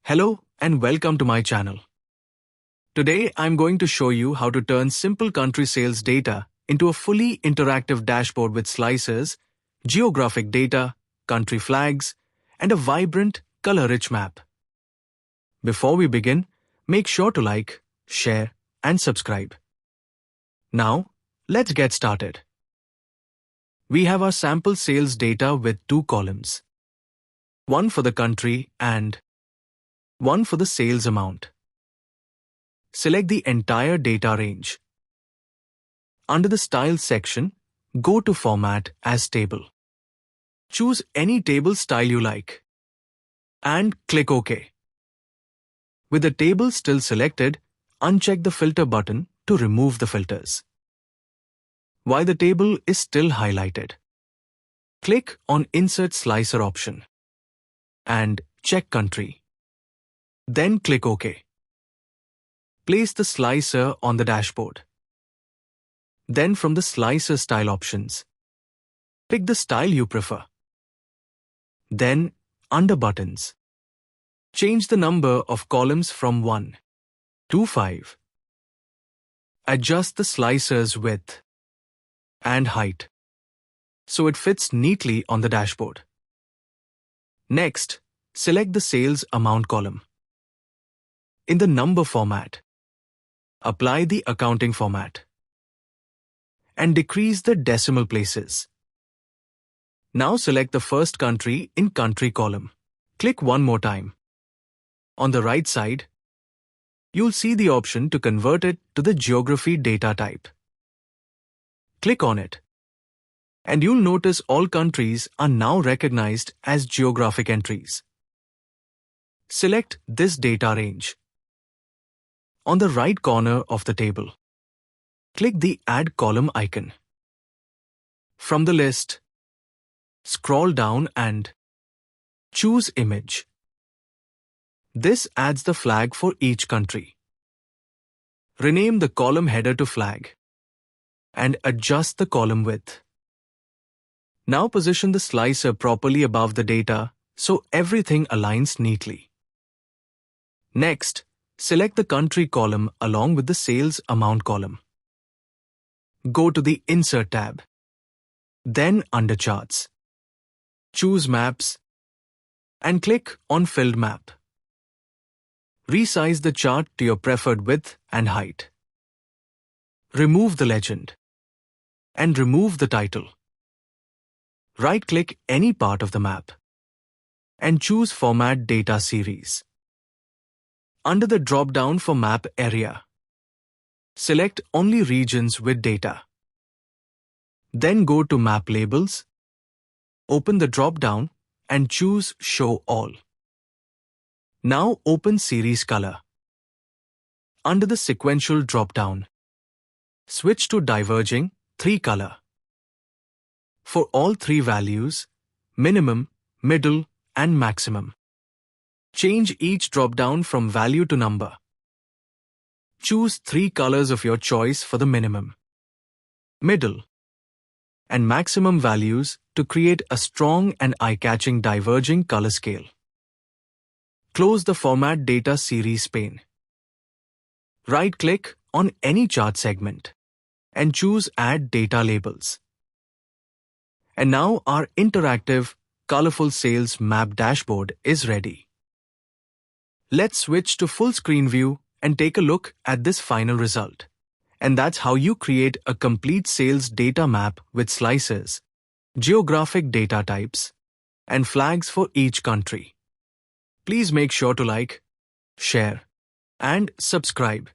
Hello and welcome to my channel. Today I'm going to show you how to turn simple country sales data into a fully interactive dashboard with slicers, geographic data, country flags, and a vibrant, color-rich map. Before we begin, make sure to like, share, and subscribe. Now, let's get started. We have our sample sales data with two columns. One for the country and one for the sales amount. Select the entire data range. Under the Style section, go to Format as Table. Choose any table style you like. And click OK. With the table still selected, uncheck the Filter button to remove the filters. While the table is still highlighted, click on Insert Slicer option and check Country. Then click OK. Place the slicer on the dashboard. Then from the Slicer Style options, pick the style you prefer. Then, under Buttons, change the number of columns from 1 to 5. Adjust the slicer's width and height so it fits neatly on the dashboard. Next, select the Sales Amount column. In the number format, apply the accounting format and decrease the decimal places. Now select the first country in Country column. Click one more time. On the right side, you'll see the option to convert it to the Geography data type. Click on it, and you'll notice all countries are now recognized as geographic entries. Select this data range. On the right corner of the table, click the Add Column icon. From the list, scroll down and choose Image. This adds the flag for each country. Rename the column header to Flag and adjust the column width. Now position the slicer properly above the data so everything aligns neatly. Next, select the Country column along with the Sales Amount column. Go to the Insert tab. Then under Charts, choose Maps and click on Filled Map. Resize the chart to your preferred width and height. Remove the legend and remove the title. Right-click any part of the map and choose Format Data Series. Under the drop-down for Map Area, select only regions with data. Then go to Map Labels, open the drop-down and choose Show All. Now open Series Color. Under the Sequential drop-down, switch to Diverging 3 color. For all three values, minimum, middle, and maximum, change each drop-down from value to number. Choose 3 colors of your choice for the minimum, middle, and maximum values to create a strong and eye-catching diverging color scale. Close the Format Data Series pane. Right-click on any chart segment and choose Add Data Labels. And now our interactive, colorful sales map dashboard is ready. Let's switch to full screen view and take a look at this final result. And that's how you create a complete sales data map with slicers, geographic data types, and flags for each country. Please make sure to like, share, and subscribe